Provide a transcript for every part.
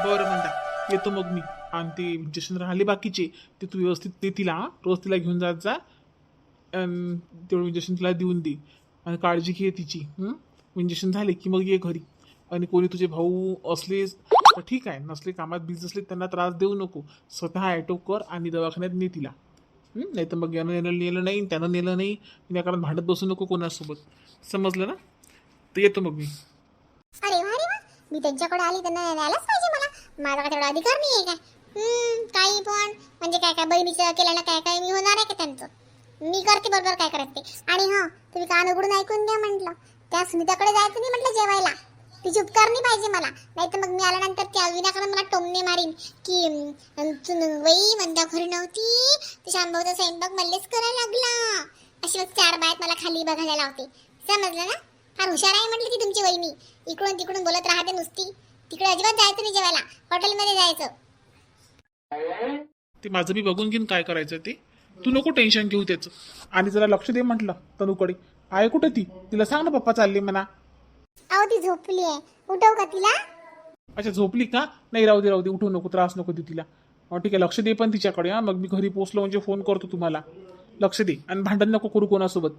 बरं म्हणता, येतो मग मी. आणि ते इंजेक्शन राहिले बाकीचे ते तू व्यवस्थित दे तिला, हा? रोज तिला घेऊन जात जा. तेवढं इंजेक्शन तिला देऊन दे आणि काळजी घे तिची. इंजेक्शन झाले की मग ये घरी. आणि कोणी तुझे भाऊ असले तर ठीक आहे, नसले कामात बिझी असले त्यांना त्रास देऊ नको. स्वतः ॲटो कर आणि दवाखान्यात ने तिला. नाही तर मग यानं यानं नेलं नाही, त्यानं नेलं नाही, या कारण भांडत बसू नको कोणासोबत. समजलं ना? तर येतो मग मी. अरे वा अरे वा, मी त्यांच्याकडे आली त्यांना न्यायलाच पाहिजे मला. माझा काय तेवढा अधिकार नाही आहे काय? काही पण म्हणजे काय काय बहिणीचं केल्यानं काय काय मी होणार आहे का त्यांचं? मी करते बरोबर काय करायचं ते. आणि हां, तुम्ही कान उघडून ऐकून घ्या म्हटलं. त्या सुनीताकडे जायचं नाही म्हटलं जेवायला. तिची उपकार नाही पाहिजे मला. नाही तर मग मी आल्यानंतर त्या विनाकडे मला टोमणे मारीन की वही मंदा घरी नव्हती, ती शांभाऊचा स्वयंपाक मल्लेच करायला लागला. अशी मग 4 बायात मला खाली बघायला लावते. समजलं ना? फार हुशार आहे म्हटली ती तुमची वहिनी. इकडून तिकडून बोलत राहते नुसती. तिकडे अजिबात जायचं नाही जेवायला, हॉटेलमध्ये जायचं. ते माझं मी बघून घेईन काय करायचं ते. तू नको टेन्शन घेऊ त्याचं. आणि जरा लक्ष दे म्हटलं तनूकडे. आहे कुठे ती? तिला सांग ना पप्पा चालले म्हणा. अहो ती झोपली आहे, उठव का तिला? अच्छा, झोपली का? नाही, राहू दे, उठू नको, त्रास नको दे तिला. ठीक आहे, लक्ष दे पण तिच्याकडे. हा, मग मी घरी पोहोचलो म्हणजे फोन करतो तुम्हाला. लक्ष दे आणि भांडण नको करू कोणासोबत.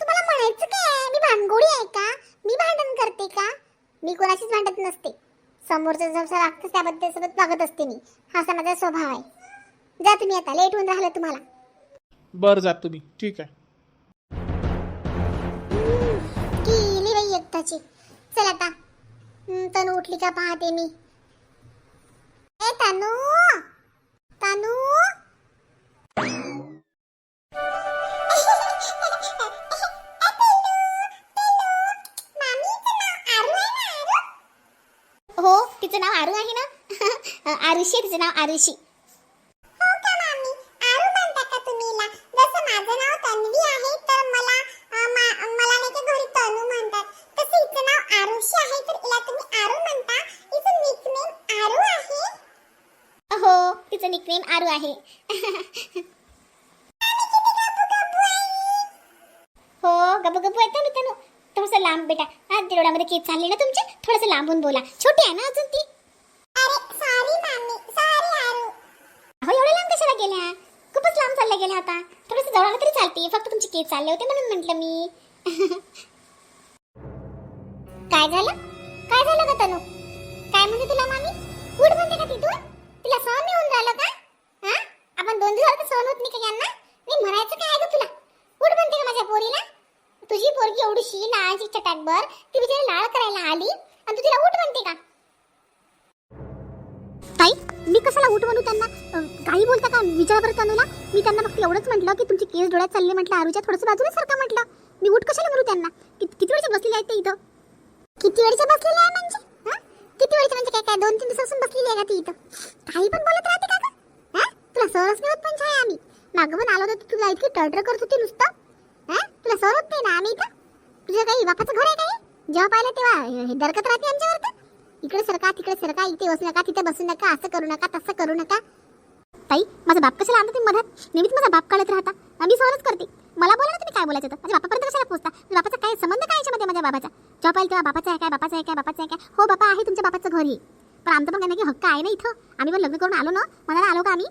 तुम्हाला म्हणायचं काय? मी भांडगोळी आहे का? मी भांडण करते का? मी कोणाशीच भांडत नसते. समोरचं जसं वागतं त्याबद्दल सोबत वागत असते मी. हा असा माझा स्वभाव आहे. जा तुम्ही, आता लेट होऊन राहिलं तुम्हाला. बरं, जात तुम्ही. ठीक आहे. गेली बाई एकदाची. चल आता तनू उठली का पाहते मी. ए तनू, तनू. हो, तिचं नाव आरू आहे ना? आरुषी आहे तिचं नाव, आरुषी. हो का मामी? आरू म्हणता का तुम्ही हिला? जसं माझं नाव तन्वी आहे तर मला नाही का घरी तनू म्हणतात. तसं हिचं नाव आरुषी आहे तर हिला तुम्ही आरू म्हणता. हिचं निकनेम आरू आहे. हो, तिचं निकनेम आरू आहे. हो, गबू गबू आहे तनू. थोडंसं लांब बेटा. हा, डोळ्यामध्ये केस चालले ना तुमचे, थोडंसं लांबून बोला. छोटी आहे ना अजून ती. अरे सॉरी मामी, सॉरी आरू. अहो एवढ्या लांब कशाला गेल्या? खूपच लांब चालल्या गेल्या आता. थोडंसं जवळ आलं तरी चालते. फक्त तुमचे केस चालले होते म्हणून म्हटलं मी. काय झालं? काय झालं का तनू? काय म्हणते तुला मामी? उठ म्हणते का तिथून? तिला सहन नाही होऊन राहिलं का? हा, आपण 2 दिवसात सहन होत नाही का यांना? मी म्हणायचं काय आहे तुला? उठ म्हणते का माझ्या पोरीला? तुझी पोरगी एवढीशी लहानशी चटाकभर ती बिचारी लाळ करायला आली आणि तू तिला उठ म्हणते का? ताई, मी कशाला उठ म्हणू त्यांना? काही बोलता का? विचार बरं तनूला. मी त्यांना फक्त एवढंच म्हटलं की तुमची केस डोळ्यात चालले म्हटलं. आरूच्या थोडंसं बाजूला सारखं म्हटलं. मी उठ कशाला म्हणू त्यांना? किती वेळचे बसलेले आहेत ते इथं? किती वेळचे बसलेले आहे म्हणजे? हा, किती वेळचे म्हणजे काय? 2-3 दिवसापासून बसलेली आहे का ती इथं? काही पण बोलत राहते का गं? हा, तुला सहज नाही होत पण छाय आम्ही. मागं पण आलो होतो, तुला इतकी टळटळ करत होती नुसतं. हा, तुला सहन होत नाही ना आम्ही इथं? तुझं काही बापाचं घर आहे काय? जेव्हा पाहिलं तेव्हा हे डरकत राहते आमच्यावर. तर इकडे सरका, तिकडे सरका, इथे बसू नका, तिथे बसू नका, असं करू नका, तसं करू नका. ताई, माझा बाप कशाला आणता तुम्ही मधात? नेहमीच माझा बाप काढत राहता. आम्ही सहनच करते. मला बोला ना तुम्ही काय बोलायचं तर. माझ्या बापापर्यंत कशाला पोहोचता? बापाचा काय संबंध काय याच्यामध्ये माझ्या बाबाचा? जेव्हा पाहिलं तेव्हा बापाचं आहे काय, बापाचं आहे काय, बापाचं आहे काय. हो बापा आहे, तुमच्या बापाचं घर आहे. पण आमचं पण काही नाही हक्क आहे ना इथं. आम्ही पण लग्न करून आलो ना, मनाला आलो का आम्ही?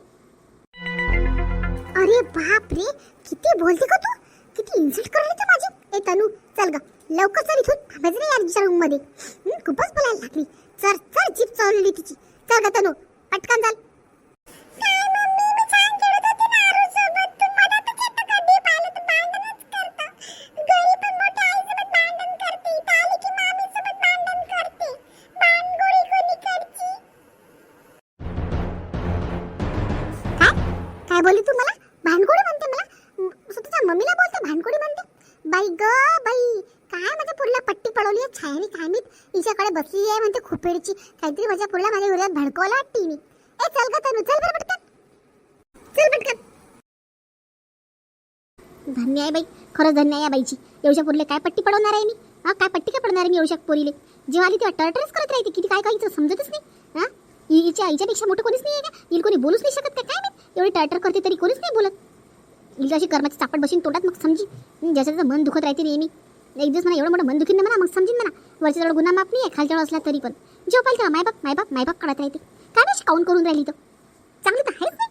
अरे बाप रे, किती बोलते का तू? किती इन्सल्ट करली तू माझी. ए तनू, चल ग लवकर चल इथून. थांबायचं नाही यार दुसऱ्या रूम मध्ये. खूपच बोलायला लागली. चल चल, जीप चालली तिची. चल ग तनू, पटकन चल. काय बोलली तू मला? भांडकोडी म्हणते मला? स्वतःच्या मम्मीला बोलते भांडकोडी म्हणते? बाई ग बाई, काय माझ्या पुरीला पट्टी पडवली आहे छायानी काय मी. हिच्याकडे बसली आहे म्हणते खोपेडची. काहीतरी माझ्या पुरीला माझ्या विरोधात भडकवला वाटते मी. ए चल ग तनू, चल बरं पटकन. चल पटकन. धन्य आहे बाई, खरंच धन्य आहे या बाईची. एवढ्या पुरीला काय पट्टी पडवणार आहे मी? हा, काय पट्टी काय पडणार आहे मी एवढ्या पोरीले? जेव्हा आली तेव्हा टर्टरच करत राहते. किती काय काय समजतच नाही. हा, हिच्यापेक्षा मोठं कोणीच नाही आहे का? हिला कोणी बोलूच नाही शकत का काय मी? एवढी टर्टर करते तरी कोणीच नाही बोलत. हिला अशी कर्माची चापट बसून तोंडात मग समजी. ज्याचं मन दुखत राहते नेहमी. एक दिवस मला एवढं मोठं मन दुखीन ना मला, मग समजीन म्हणा. वरच्या जवळ गुन्हा माफ नाही आहे, खालच्या असला तरी पण. जेव्हा पाहिजे तेव्हा मायबाप काढत राहते. काय माहिती काऊन करून राहिली तर चांगली तर आहेच नाही.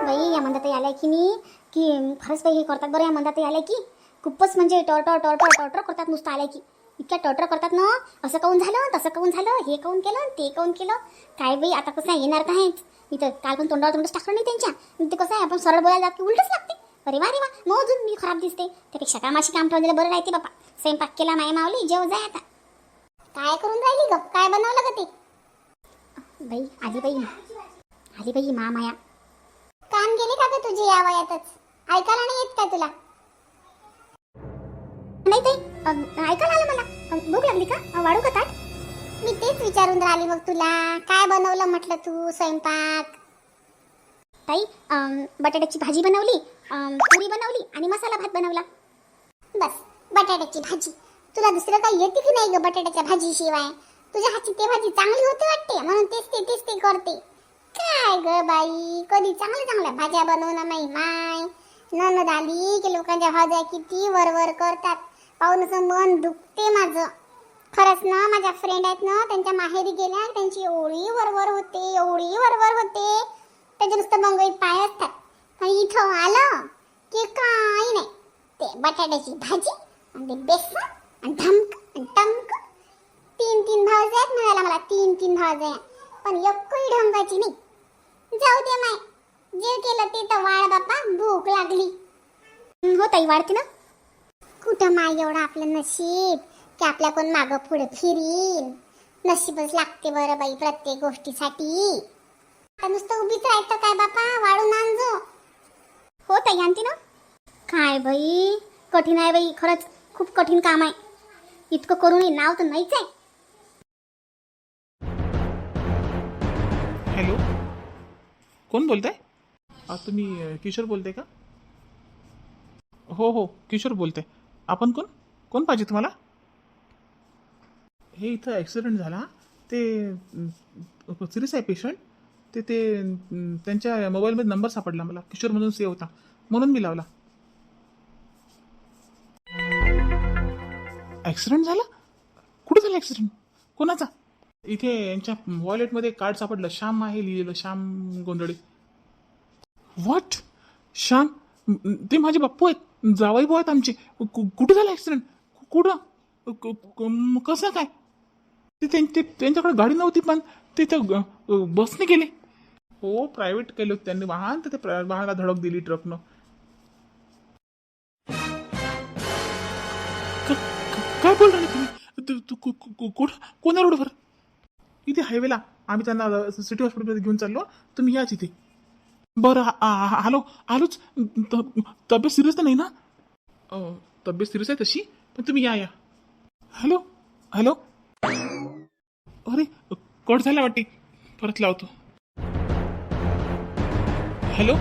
बाई या म्हणतात आलाय की मी की खरंच बाई हे करतात बरं. या म्हणतात आलाय की खूपच म्हणजे टॉर्टर करतात नुसतं आलाय की. इतक्या टॉर्टर करतात ना. असं काऊन झालं तसं काऊन झालं हे काऊन केलं ते काऊन केलं. काय बाई आता कसं आहे येणार कायच. इथं काल पण तोंडच टाकलं नाही त्यांच्या. ते कसं आहे आपण सरळ बोलायला जात की उलटच लागते. अरे वा मग अजून मी खराब दिसते. त्यापेक्षा कामाशी काम ठेवलेलं बरं राहते बापा. स्वयंपाक केला माया मावली जेव जाय आता. काय करून राहिली ग काय बनवलं ग ते. बाई आली बाई माया. कान गेले का ग तुझे या वयातच. ऐकायला नाही येत काय तुला. नाही ताई ऐकायला आलं मला. भूक लागली का वाढू का ताट. मी तेच विचारून राहिली मग तुला काय बनवलं म्हटलं तू स्वयंपाक. ताई बटाट्याची भाजी बनवली, पुरी बनवली आणि मसाला भात बनवला. बस बटाट्याची भाजी. तुला दुसरं काही येते की नाही ग बटाट्याच्या भाजी शिवाय. तुझ्या हातची ते भाजी चांगली होते वाटते म्हणून तेच ते करते. काय ग बाई कधी चांगल्या भाज्या बनवणं नाही माय. नणद आली की लोकांच्या भाज्या किती वरवर करतात. पाहून असं मन दुखते माझं. खरंच ना माझ्या फ्रेंड आहेत ना त्यांच्या माहेरी गेल्या त्यांची एवढी वरवर होते त्याच्या नुसतं बंगईत पाय असतात. आणि इथं आलं की काही नाही. ते बटाट्याची भाजी आणि ते बेसन आणि धमक आणि टमक. तीन भाज्या आहेत म्हणाला मला. तीन भाज्या पण एकही ढंगाची नाही. जाऊ दे माय जे केलं ते तर वाढ बापा. भूक लागली. हो ताई वाढते ना. कुठं माय एवढं आपलं नशीब की आपल्या कोण मागं पुढे फिरीन. नशीबच लागते बरं बाई प्रत्येक गोष्टीसाठी. आता नुसतं उभीच राहायचं काय बापा वाढून आणजो. हो ताई आणते ना. काय बाई कठीण आहे बाई खरंच खूप कठीण काम आहे. इतकं करून नाव तर नाहीच आहे. हॅलो कोण बोलताय. तुम्ही किशोर बोलताय का. हो किशोर बोलताय. आपण कोण पाहिजे तुम्हाला. हे इथं ॲक्सिडेंट झाला ते सिरियस आहे पेशंट. ते त्यांच्या मोबाईलमध्ये नंबर सापडला मला. किशोर म्हणून सेव्ह होता म्हणून मी लावला. ॲक्सिडेंट झाला. कुठं झाला ॲक्सिडेंट कोणाचा. इथे यांच्या वॉलेटमध्ये कार्ड सापडलं. श्याम आहे लिहिलेलं. श्याम गोंधळे. व्हॉट श्याम. ते माझे बाप्पू आहेत. जावाई भाऊ आहेत आमचे. कुठे झालं ॲक्सिडेंट. कुठं कसं काय. ते त्यांच्याकडे गाडी नव्हती पण ते बसने गेले. हो प्रायव्हेट केलं त्यांनी वाहन. तर ते वाहनाला धडक दिली ट्रकनं. काय बोल राहिले तुम्ही. कोणा रोडवर. इथे हायवेला. आम्ही त्यांना सिटी हॉस्पिटलमध्ये घेऊन चाललो. तुम्ही याच इथे. बरं आलोच. तब्येत सिरियस तर नाही ना. तब्येत सिरियस आहे तशी पण तुम्ही या. हॅलो अरे कट झाला वाटते. परत लावतो. हॅलो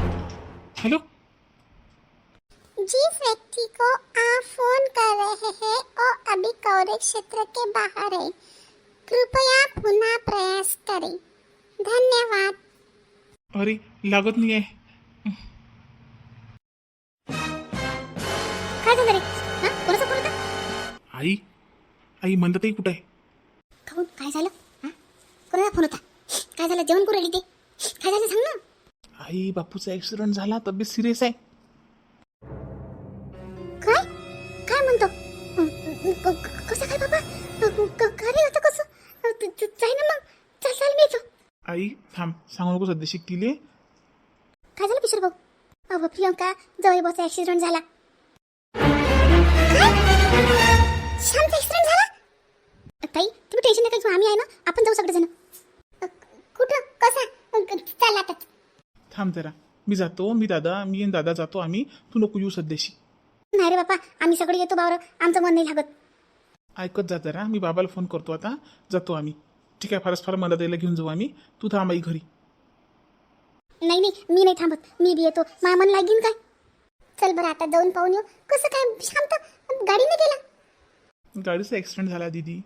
जिस व्यक्ति को आप फोन कर रहे हैं वो अभी कवरेज क्षेत्र के बाहर है. कृपया पुनः प्रयास करें. धन्यवाद. अरे लागत नाही आहे. काय झालं रे. कोणाचा फोन होता. आई म्हणतात कुठं आहे. काहून काय झालं. कोणाचा फोन होता. काय झालं जेवण करू राहिली ते. काय झालं सांग ना. आई बापूचा ऍक्सिडेंट झाला. तब्येत सिरियस आहे. काय म्हणतो. कसं काय बाबा. काय आता कसं जाय ना मग. चाल मी येतो. आई थांब सांगू नको सध्या शिकतीले. काय झालं किशोर भाऊ. अहो प्रियंका जवळ बस ऍक्सिडेंट झाला. श्यामचा ऍक्सिडेंट झाला. ताई तुम्ही टेन्शन नका घेऊ. आम्ही आहे ना. आपण जाऊ सगळेजण. कुठं कसा चाल आता. थांब जरा मी जातो. मी आणि दादा जातो आम्ही. तू नको येऊ सध्याशी. नाही रे बापा आम्ही सगळे येतो बावर. आमचं मन नाही लागत. ऐकत जा जरा. मी बाबाला फोन करतो आता. जातो आम्ही. ठीक आहे फारच फार मला द्यायला घेऊन जाऊ आम्ही. तू थांब आई घरी. नाही मी नाही थांबत. मी बी येतो. माझ्या मन लागीन काय. चल बरं आता जाऊन पाहून येऊ. कसं काय शांत गाडीने गेला. गाडीचा ऍक्सिडेंट झाला दीदी.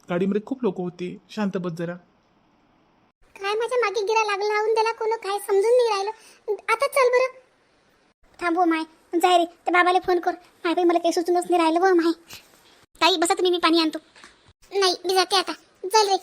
गाडीमध्ये खूप लोक होते. शांत बस जरा. काय माझ्या मागे गिरा लागला लावून त्याला कोण काय समजून नाही राहिलं. आता चल बरं. थांबव माय. जाय रे त्या बाबाला फोन कर. माय बाई मला काही सुचूनच नाही राहिलं व माय. ताई बसा तुम्ही मी पाणी आणतो. नाही मी जाते आता चल रे